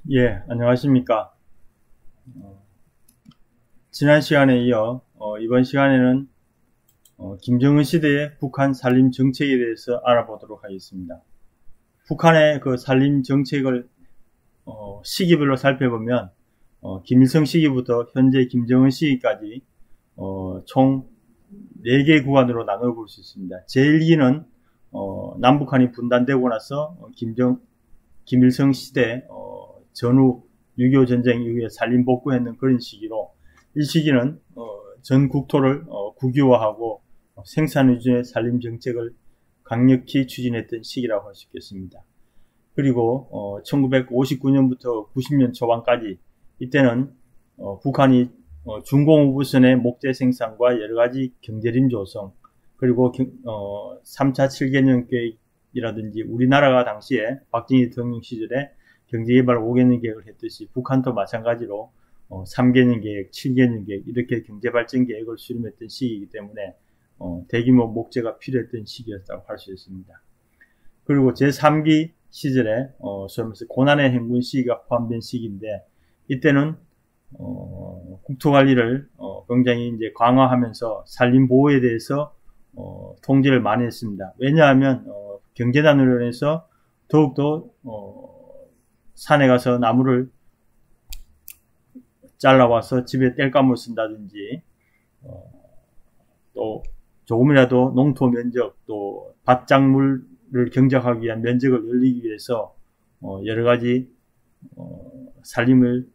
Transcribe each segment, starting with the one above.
예, 안녕하십니까. 어, 지난 시간에 이어 이번 시간에는 김정은 시대의 북한 산림 정책에 대해서 알아보도록 하겠습니다. 북한의 그 산림 정책을 시기별로 살펴보면 김일성 시기부터 현재 김정은 시기까지 총 4개 구간으로 나눠 볼 수 있습니다. 제1기는 남북한이 분단되고 나서 김일성 시대 전후 6.25 전쟁 이후에 산림 복구했는 그런 시기로, 이 시기는 전 국토를 국유화하고 생산 위주의 산림 정책을 강력히 추진했던 시기라고 할 수 있겠습니다. 그리고 1959년부터 90년 초반까지, 이때는 북한이 중공업우선의 목재 생산과 여러가지 경제림 조성, 그리고 3차 7개년 계획이라든지 우리나라가 당시에 박정희 대통령 시절에 경제개발 5개년 계획을 했듯이 북한도 마찬가지로 3개년 계획, 7개년 계획 이렇게 경제발전 계획을 수립했던 시기이기 때문에 대규모 목재가 필요했던 시기였다고 할 수 있습니다. 그리고 제3기 시절에 소위 말해서 고난의 행군 시기가 포함된 시기인데, 이때는 국토관리를 굉장히 이제 강화하면서 산림 보호에 대해서 통제를 많이 했습니다. 왜냐하면 경제단으로 인해서 더욱더 산에 가서 나무를 잘라와서 집에 땔감을 쓴다든지, 또 조금이라도 농토 면적, 또 밭작물을 경작하기 위한 면적을 늘리기 위해서 여러가지 산림을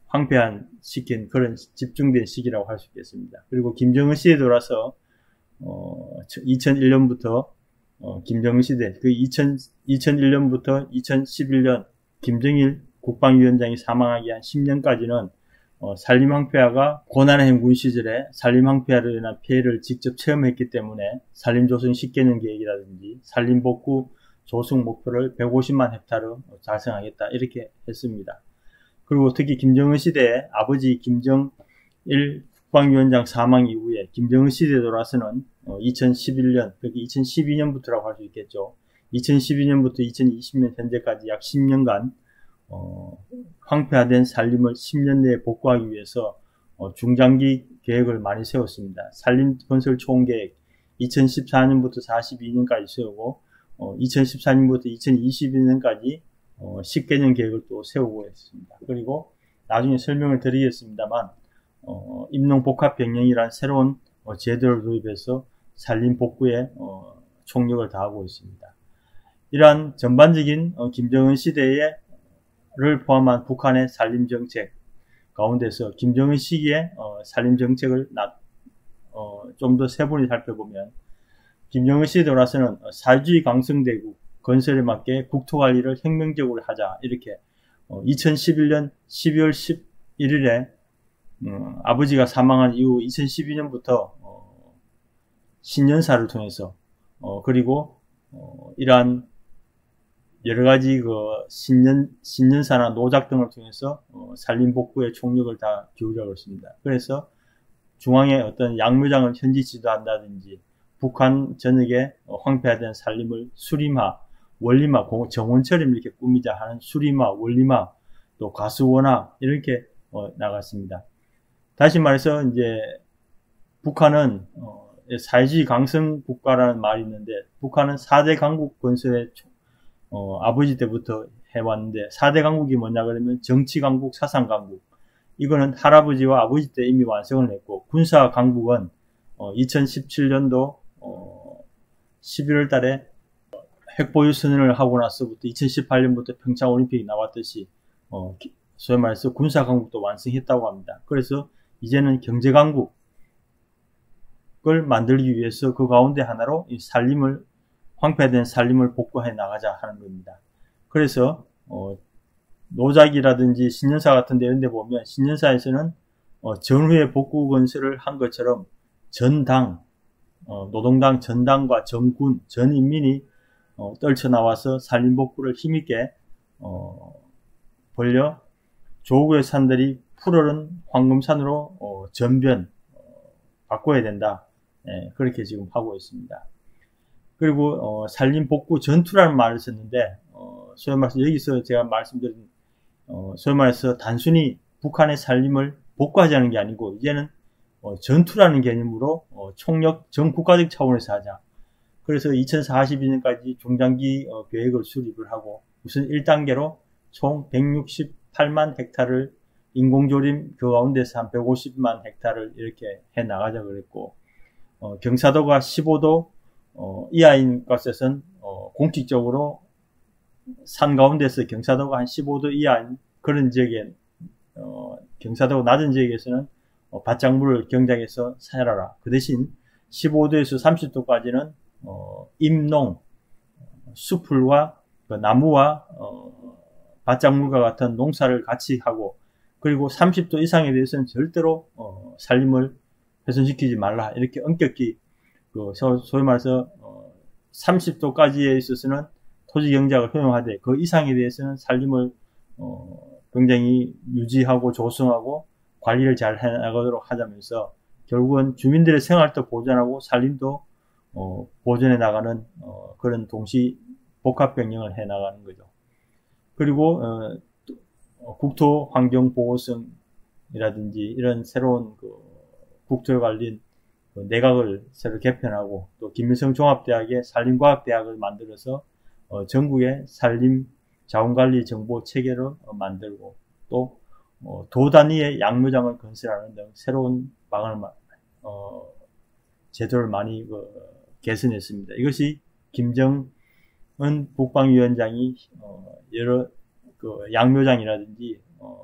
황폐한 시킨 그런 집중된 시기라고 할 수 있겠습니다. 그리고 김정은 시대에 돌아서 2001년부터 김정은 시대, 그 2001년부터 2011년 김정일 국방위원장이 사망하기 한 10년까지는 산림 황폐화가 고난의 행군 시절에 산림 황폐화로 인한 피해를 직접 체험했기 때문에 산림 조성 10개년 계획이라든지 산림 복구 조성 목표를 150만 헥타르 달성하겠다 이렇게 했습니다. 그리고 특히 김정은 시대에 아버지 김정일 국방위원장 사망 이후에 김정은 시대에 돌아서는 2011년, 그러니까 2012년부터라고 할 수 있겠죠. 2012년부터 2020년 현재까지 약 10년간 황폐화된 산림을 10년 내에 복구하기 위해서 중장기 계획을 많이 세웠습니다. 산림 건설 총계획 2014년부터 42년까지 세우고 2014년부터 2022년까지 10개년 계획을 또 세우고 했습니다. 그리고 나중에 설명을 드리겠습니다만 임농복합병영이라는 새로운 제도를 도입해서 산림 복구에 총력을 다하고 있습니다. 이러한 전반적인 김정은 시대를 포함한 북한의 산림 정책 가운데서 김정은 시기의 산림 정책을 좀 더 세분히 살펴보면, 김정은 시대에 돌아서는 사회주의 강성대국 건설에 맞게 국토관리를 혁명적으로 하자, 이렇게 2011년 12월 11일에 아버지가 사망한 이후 2012년부터 신년사를 통해서 그리고 이러한 여러가지 그 신년사나 노작 등을 통해서 산림 복구에 총력을 다 기울이고 있습니다. 그래서 중앙에 어떤 양묘장을 현지 지도한다든지, 북한 전역에 황폐화된 산림을 수림화, 원림화, 정원처럼 이렇게 꾸미자 하는 수림화, 원림화, 또 가수원화 이렇게 나갔습니다. 다시 말해서 이제 북한은 사회주의 강성 국가라는 말이 있는데, 북한은 4대 강국 건설에 아버지 때부터 해왔는데, 4대 강국이 뭐냐 그러면 정치 강국, 사상 강국, 이거는 할아버지와 아버지 때 이미 완성을 했고, 군사 강국은 2017년도 11월 달에 핵보유 선언을 하고 나서부터 2018년부터 평창올림픽이 나왔듯이 소위 말해서 군사 강국도 완성했다고 합니다. 그래서 이제는 경제 강국을 만들기 위해서 그 가운데 하나로 이 산림을, 황폐된 산림을 복구해 나가자 하는 겁니다. 그래서 노작이라든지 신년사 같은 데 이런 데 보면, 신년사에서는 전후에 복구 건설을 한 것처럼 전당, 노동당 전당과 전군, 전 인민이 떨쳐나와서 산림 복구를 힘있게 벌려 조국의 산들이 푸르른 황금산으로 전변 바꿔야 된다. 그렇게 지금 하고 있습니다. 그리고 산림 복구 전투라는 말을 썼는데, 소위 말해서 여기서 제가 말씀드린 소위 말해서 단순히 북한의 살림을 복구하자는 게 아니고 이제는 전투라는 개념으로 총력 전 국가적 차원에서 하자. 그래서 2042년까지 중장기 계획을 수립을 하고 우선 1단계로 총 168만 헥타를 인공조림 그 가운데서 한 150만 헥타를 이렇게 해 나가자 그랬고 경사도가 15도 이하인 것에선 공식적으로 산 가운데서 경사도가 한 15도 이하인 그런 지역에 경사도가 낮은 지역에서는 밭작물을 경작해서 사려라. 그 대신 15도에서 30도까지는 임농, 수풀과 나무와 밭작물과 같은 농사를 같이 하고 그리고 30도 이상에 대해서는 절대로 살림을 훼손시키지 말라. 이렇게 엄격히 소위 말해서 30도까지에 있어서는 토지 경작을 허용하되 그 이상에 대해서는 살림을 굉장히 유지하고 조성하고 관리를 잘 해나가도록 하자면서 결국은 주민들의 생활도 보존하고 살림도 보존해 나가는 그런 동시 복합 병행을 해 나가는 거죠. 그리고 국토환경보호성이라든지 이런 새로운 국토에 관련 내각을 새로 개편하고 또 김일성 종합대학의 산림과학대학을 만들어서 전국의 산림 자원관리 정보 체계를 만들고 또 도 단위의 양묘장을 건설하는 등 새로운 방안을 제도를 많이 개선했습니다. 이것이 김정은 국방위원장이 여러 양묘장이라든지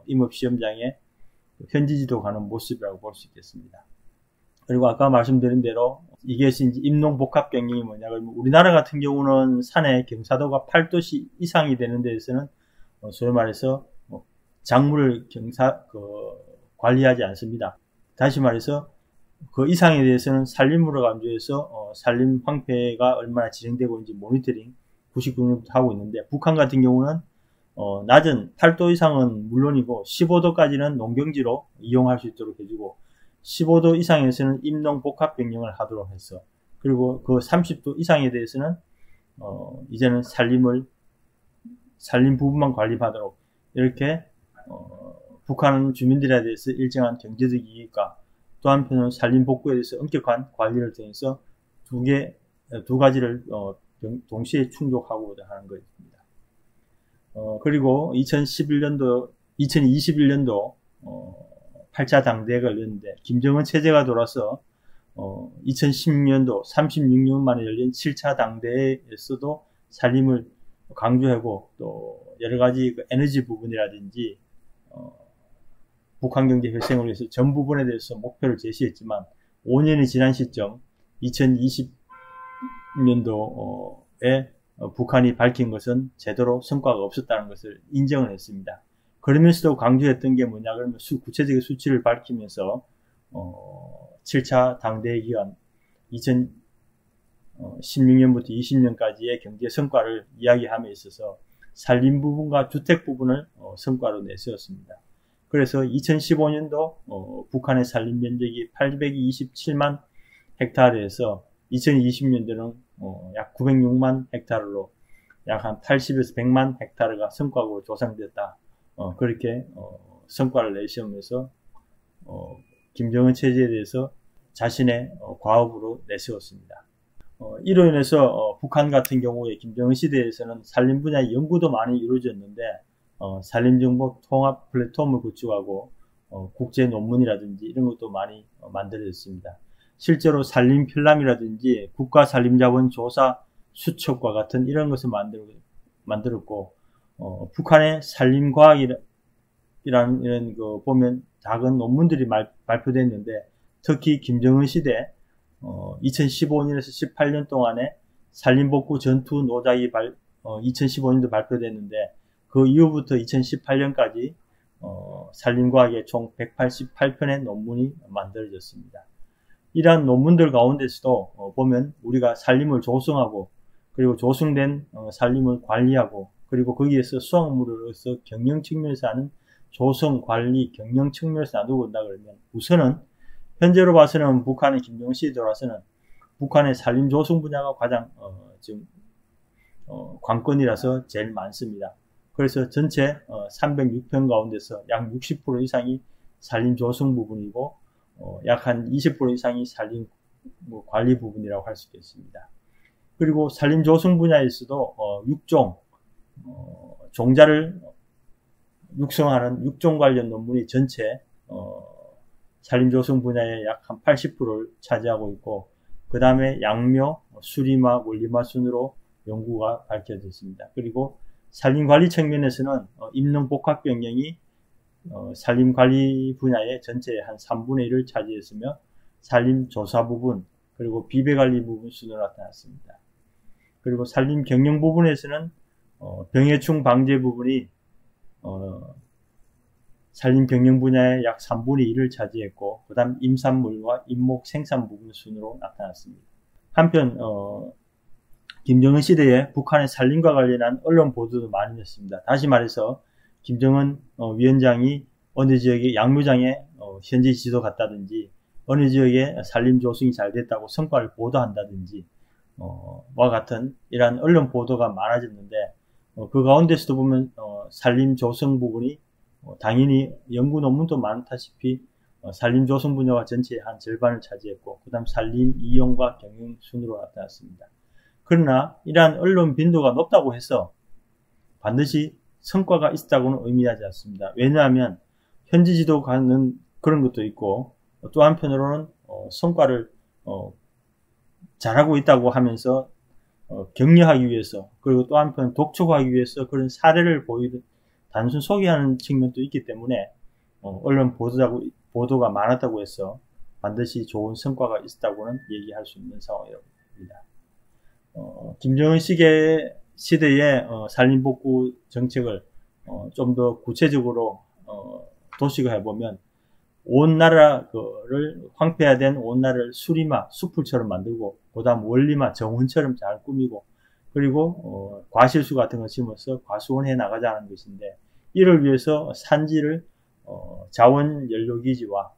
임업시험장에 현지지도 가는 모습이라고 볼 수 있겠습니다. 그리고 아까 말씀드린 대로 이것이 이제 임농복합병행이 뭐냐 그러면 우리나라 같은 경우는 산에 경사도가 8도씨 이상이 되는 데에서는 소위 말해서 작물을 관리하지 않습니다. 다시 말해서 그 이상에 대해서는 산림으로 간주해서 산림 황폐가 얼마나 진행되고 있는지 모니터링 99년부터 하고 있는데 북한 같은 경우는 낮은 8도 이상은 물론이고 15도까지는 농경지로 이용할 수 있도록 해주고 15도 이상에서는 임농복합 병행을 하도록 해서 그리고 그 30도 이상에 대해서는 이제는 산림 부분만 관리하도록 이렇게 북한 주민들에 대해서 일정한 경제적 이익과 또 한편으로 산림 복구에 대해서 엄격한 관리를 통해서 두 가지를 동시에 충족하고 하는 것입니다. 그리고 2021년도 8차 당대회가 열렸는데 김정은 체제가 돌아서 2016년도 36년 만에 열린 7차 당대회에서도 산림을 강조하고 또 여러 가지 에너지 부분이라든지 북한 경제 활성을 위해서 전 부분에 대해서 목표를 제시했지만 5년이 지난 시점 2020년도에 북한이 밝힌 것은 제대로 성과가 없었다는 것을 인정을 했습니다. 그러면서도 강조했던 게 뭐냐 그러면 구체적인 수치를 밝히면서 7차 당대회 기간 2016년부터 20년까지의 경제 성과를 이야기함에 있어서 산림 부분과 주택 부분을 성과로 내세웠습니다. 그래서 2015년도 북한의 산림 면적이 827만 헥타르에서 2020년도는 약 906만 헥타르로 약 한 80에서 100만 헥타르가 성과로 조성됐다. 그렇게 성과를 내세우면서 김정은 체제에 대해서 자신의 과업으로 내세웠습니다. 이로 인해서 북한 같은 경우에 김정은 시대에서는 산림 분야 연구도 많이 이루어졌는데 산림정보 통합 플랫폼을 구축하고 국제 논문이라든지 이런 것도 많이 만들어졌습니다. 실제로 산림 편람이라든지 국가산림자원 조사 수첩과 같은 이런 것을 만들었고 북한의 산림과학이라는 이런 보면 작은 논문들이 발표됐는데 특히 김정은 시대 2015년에서 18년 동안에 산림복구 전투 노작이 2015년도 발표됐는데 그 이후부터 2018년까지 산림과학의 총 188편의 논문이 만들어졌습니다. 이러한 논문들 가운데서도 보면 우리가 산림을 조성하고 그리고 조성된 산림을 관리하고 그리고 거기에서 수확물을 얻어서 경영 측면에서 하는 조성, 관리, 경영 측면에서 나누고 온다 그러면 우선은 현재로 봐서는 북한의 김정은 시대에 돌아서는 북한의 산림 조성 분야가 가장 지금 관건이라서 제일 많습니다. 그래서 전체 306편 가운데서 약 60% 이상이 산림 조성 부분이고 약 한 20% 이상이 산림 관리 부분이라고 할 수 있겠습니다. 그리고 산림 조성 분야에서도 육종 종자를 육성하는 육종 관련 논문이 전체 산림 조성 분야의 약 한 80%를 차지하고 있고, 그 다음에 양묘, 수리마, 원리마 순으로 연구가 밝혀졌습니다. 그리고 산림관리 측면에서는 임농복합경영이 산림관리 분야의 전체의 한 3분의 1을 차지했으며, 산림조사 부분 그리고 비배관리 부분 순으로 나타났습니다. 그리고 산림경영 부분에서는 병해충 방제 부분이 산림경영 분야의 약 3분의 1을 차지했고, 그 다음 임산물과 임목 생산 부분 순으로 나타났습니다. 한편 김정은 시대에 북한의 산림과 관련한 언론 보도도 많이 냈습니다. 다시 말해서 김정은 위원장이 어느 지역의 양묘장에 현지 지도 갔다든지, 어느 지역에 산림 조성이 잘 됐다고 성과를 보도한다든지 와 같은 이러한 언론 보도가 많아졌는데, 그 가운데서도 보면 산림 조성 부분이 당연히 연구 논문도 많다시피 산림 조성 분야가 전체의 한 절반을 차지했고, 그 다음 산림 이용과 경영 순으로 나타났습니다. 그러나 이러한 언론 빈도가 높다고 해서 반드시 성과가 있다고는 의미하지 않습니다. 왜냐하면 현지 지도 가는 그런 것도 있고, 또 한편으로는 성과를 잘하고 있다고 하면서 격려하기 위해서, 그리고 또 한편 독촉하기 위해서 그런 사례를 보이는 단순 소개하는 측면도 있기 때문에 언론 보도가 많았다고 해서 반드시 좋은 성과가 있다고는 얘기할 수 있는 상황입니다. 김정은 시대의 산림복구 정책을 좀 더 구체적으로 도식을 해보면, 온 나라를 황폐화된 온 나라를 수리마, 숲풀처럼 만들고, 그 다음 원리마, 정원처럼 잘 꾸미고, 그리고 과실수 같은 걸 심어서 과수원해 나가자는 것인데, 이를 위해서 산지를 자원연료기지와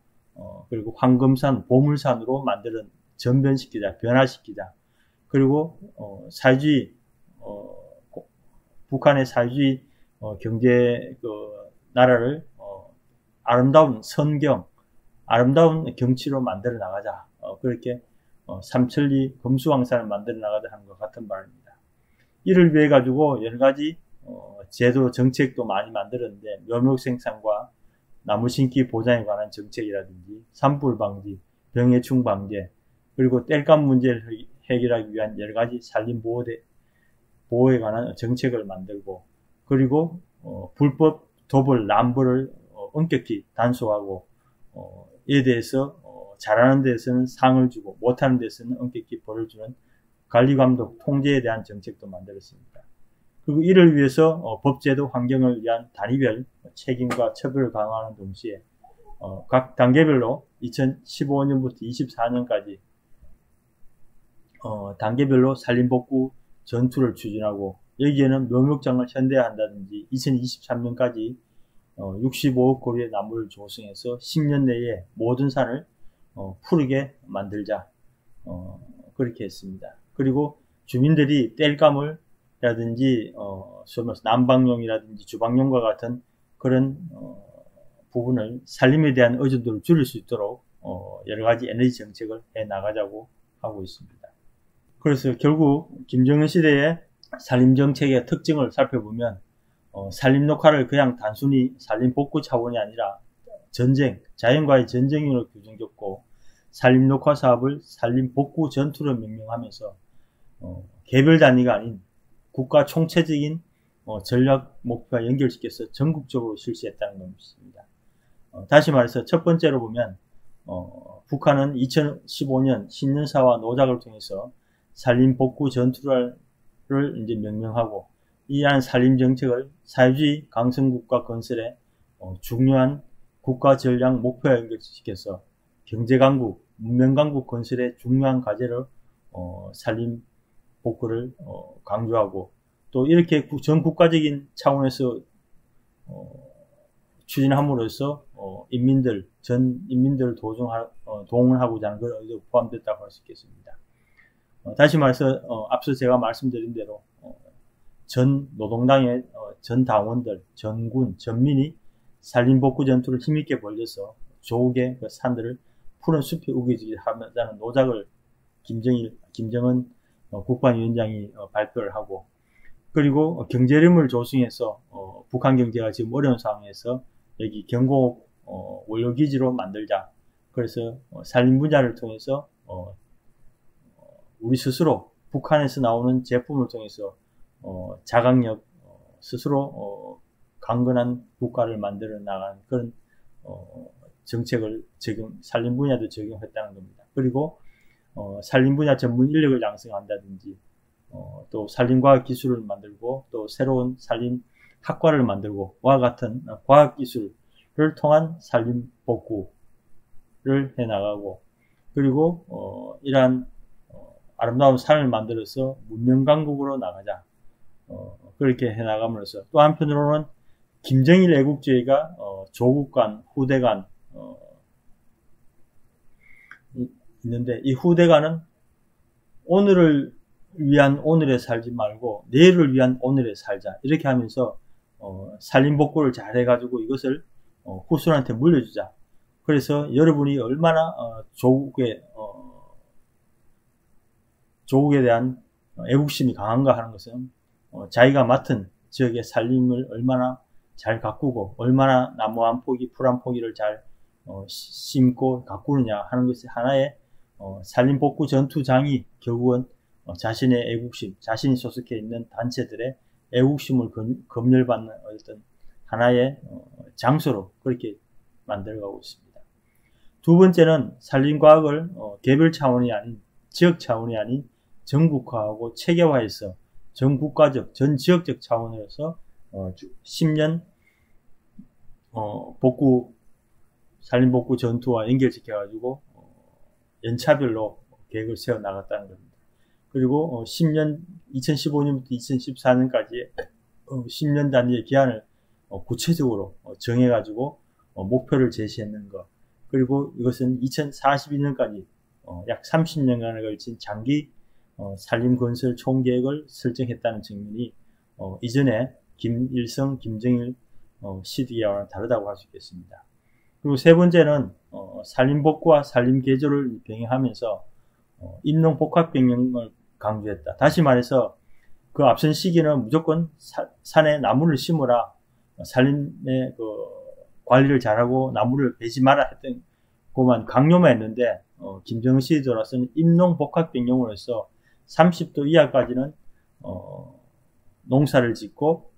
그리고 황금산, 보물산으로 만드는 전변시키자, 변화시키자. 그리고 사회주의, 북한의 사회주의 경제 나라를 아름다운 선경, 아름다운 경치로 만들어 나가자. 그렇게 삼천리 금수왕산을 만들어 나가자 하는 것 같은 바입니다. 이를 위해 가지고 여러 가지 제도 정책도 많이 만들었는데, 묘목 생산과 나무 심기 보장에 관한 정책이라든지 산불 방지, 병해충 방제, 그리고 땔감 문제를 해결하기 위한 여러 가지 산림 보호에 관한 정책을 만들고, 그리고 불법 도벌, 남벌을 엄격히 단속하고, 이에 대해서 잘하는 데서는 상을 주고 못하는 데서는 엄격히 벌을 주는 관리감독, 통제에 대한 정책도 만들었습니다. 그리고 이를 위해서 법제도 환경을 위한 단위별 책임과 처벌을 강화하는 동시에 각 단계별로 2015년부터 24년까지 단계별로 산림복구 전투를 추진하고, 여기에는 묘목장을 현대화한다든지 2023년까지 65억 고리의 나무를 조성해서 10년 내에 모든 산을 푸르게 만들자, 그렇게 했습니다. 그리고 주민들이 땔감을 라든지 난방용이라든지 주방용과 같은 그런 부분을 산림에 대한 의존도를 줄일 수 있도록 여러 가지 에너지 정책을 해 나가자고 하고 있습니다. 그래서 결국 김정은 시대의 산림 정책의 특징을 살펴보면 산림 녹화를 그냥 단순히 산림 복구 차원이 아니라 전쟁, 자연과의 전쟁으로 규정짓고, 산림 녹화 사업을 산림 복구 전투로 명명하면서 개별 단위가 아닌 국가 총체적인 전략 목표와 연결시켜서 전국적으로 실시했다는 것입니다. 다시 말해서 첫 번째로 보면 북한은 2015년 신년사와 노작을 통해서 산림 복구 전투를 이제 명명하고, 이러한 산림 정책을 사회주의 강성국가 건설에 중요한 국가 전략 목표와 연결시켜서 경제강국, 문명강국 건설의 중요한 과제로 산림 복구를 강조하고, 또 이렇게 전 국가적인 차원에서 추진함으로써 전 인민들을 동원하고자 하는 것이 포함됐다고 할 수 있겠습니다. 다시 말해서 앞서 제가 말씀드린 대로 전 노동당의 전 당원들, 전군, 전민이 산림복구 전투를 힘있게 벌여서 조국의 그 산들을 푸른 숲이 우겨지게 하자는 노작을 김정은 국방위원장이 발표를 하고, 그리고 경제림을 조성해서 북한 경제가 지금 어려운 상황에서 여기 경곡 원료기지로 만들자. 그래서 산림 분야를 통해서 우리 스스로 북한에서 나오는 제품을 통해서 자강력 스스로 강건한 국가를 만들어 나가는 그런 정책을 산림 분야도 적용했다는 겁니다. 그리고 산림 분야 전문 인력을 양성한다든지 또 산림과학 기술을 만들고 또 새로운 산림 학과를 만들고 와 같은 과학 기술을 통한 산림 복구를 해나가고, 그리고 이러한 아름다운 산을 만들어서 문명 강국으로 나가자. 그렇게 해나감으로써 또 한편으로는 김정일 애국주의가 조국 간, 후대 간 있는데, 이 후대간은 오늘을 위한 오늘에 살지 말고 내일을 위한 오늘에 살자, 이렇게 하면서 산림복구를 잘 해가지고 이것을 후손한테 물려주자. 그래서 여러분이 얼마나 조국에 대한 애국심이 강한가 하는 것은 자기가 맡은 지역의 산림을 얼마나 잘 가꾸고 얼마나 나무 한 포기, 풀 한 포기를 잘 심고 가꾸느냐 하는 것이 하나의 산림복구 전투장이 결국은 자신의 애국심, 자신이 소속해 있는 단체들의 애국심을 검열받는 어떤 하나의 장소로 그렇게 만들어가고 있습니다. 두 번째는 산림과학을 개별 차원이 아닌, 지역 차원이 아닌 전국화하고 체계화해서 전국가적, 전지역적 차원에서 10년 산림복구 전투와 연결시켜가지고 연차별로 계획을 세워 나갔다는 겁니다. 그리고 2015년부터 2014년까지 10년 단위의 기한을 구체적으로 정해가지고 목표를 제시했는 것. 그리고 이것은 2042년까지 약 30년간에 걸친 장기 산림건설 총계획을 설정했다는 측면이 이전에 김일성, 김정일 시대와는 다르다고 할 수 있겠습니다. 그리고 세 번째는 산림복구와 산림개조를 병행하면서 임농복합병행을 강조했다. 다시 말해서 그 앞선 시기는 무조건 산에 나무를 심으라, 산림의 관리를 잘하고 나무를 베지 마라 했던 것만 강요만 했는데 김정은 시대 들어서는 임농복합병행으로서 30도 이하까지는 농사를 짓고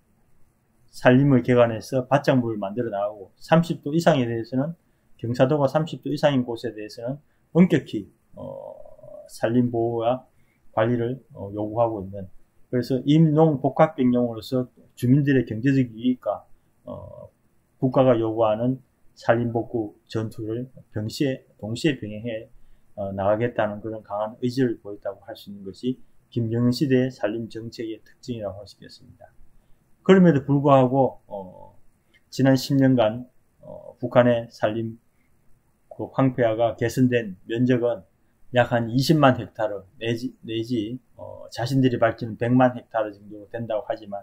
산림을 개간해서 밭작물을 만들어 나가고, 30도 이상에 대해서는 경사도가 30도 이상인 곳에 대해서는 엄격히 산림보호와 관리를 요구하고 있는, 그래서 임농복합병행으로서 주민들의 경제적 이익과 국가가 요구하는 산림복구 전투를 동시에 병행해 나가겠다는 그런 강한 의지를 보였다고 할 수 있는 것이 김정은 시대의 산림 정책의 특징이라고 할 수 있겠습니다. 그럼에도 불구하고 지난 10년간 북한의 산림 황폐화가 개선된 면적은 약 한 20만 헥타르 내지 자신들이 밝히는 100만 헥타르 정도 된다고 하지만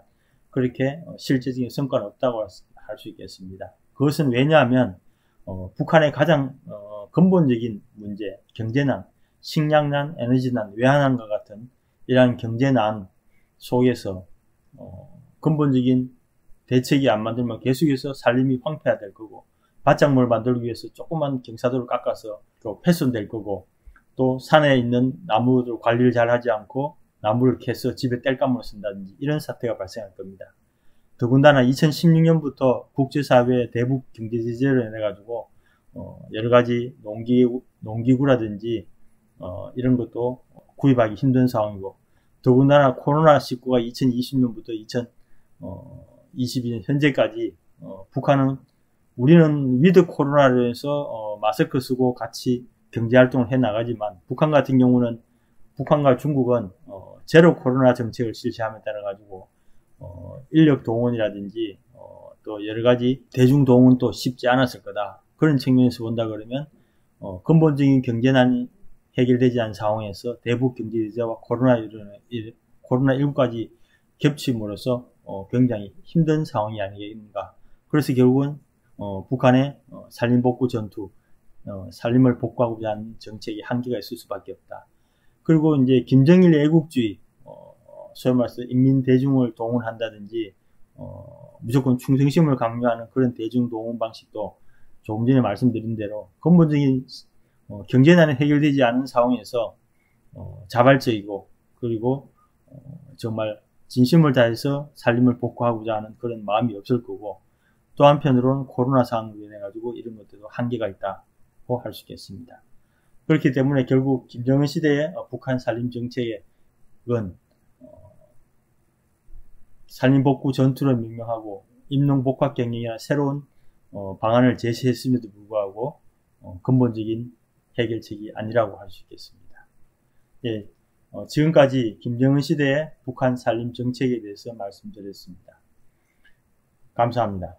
그렇게 실제적인 성과는 없다고 할 수 있겠습니다. 그것은 왜냐하면 북한의 가장 근본적인 문제, 경제난, 식량난, 에너지난, 외환난과 같은 이러한 경제난 속에서 근본적인 대책이 안 만들면 계속해서 산림이 황폐화될 거고, 밭작물을 만들기 위해서 조그만 경사도를 깎아서 또 훼손될 거고, 또 산에 있는 나무들 관리를 잘 하지 않고 나무를 캐서 집에 땔감으로 쓴다든지 이런 사태가 발생할 겁니다. 더군다나 2016년부터 국제사회에 대북 경제 제재를 해가지고 여러 가지 농기구라든지 이런 것도 구입하기 힘든 상황이고, 더군다나 코로나19가 2020년부터 2022년 현재까지 북한은, 우리는 위드 코로나로 해서 마스크 쓰고 같이 경제활동을 해나가지만 북한 같은 경우는, 북한과 중국은 제로 코로나 정책을 실시함에 따라 가지고 인력 동원이라든지 또 여러 가지 대중 동원도 쉽지 않았을 거다. 그런 측면에서 본다 그러면 근본적인 경제난이 해결되지 않은 상황에서 대북 경제 제재와 코로나19까지 겹침으로써 굉장히 힘든 상황이 아니겠는가. 그래서 결국은 북한의 산림복구 전투, 산림을 복구하고자 하는 정책이 한계가 있을 수밖에 없다. 그리고 이제 김정일 애국주의, 소위 말해서 인민대중을 동원한다든지 무조건 충성심을 강요하는 그런 대중동원 방식도 조금 전에 말씀드린 대로 근본적인 경제난이 해결되지 않은 상황에서 자발적이고 그리고 정말 진심을 다해서 산림을 복구하고자 하는 그런 마음이 없을 거고, 또 한편으로는 코로나 상황으로 인해 가지고 이런 것들도 한계가 있다고 할 수 있겠습니다. 그렇기 때문에 결국 김정은 시대의 북한 산림 정책은 산림복구 전투를 명명하고 임농복합경영이라는 새로운 방안을 제시했음에도 불구하고 근본적인 해결책이 아니라고 할 수 있겠습니다. 예, 지금까지 김정은 시대의 북한 산림 정책에 대해서 말씀드렸습니다. 감사합니다.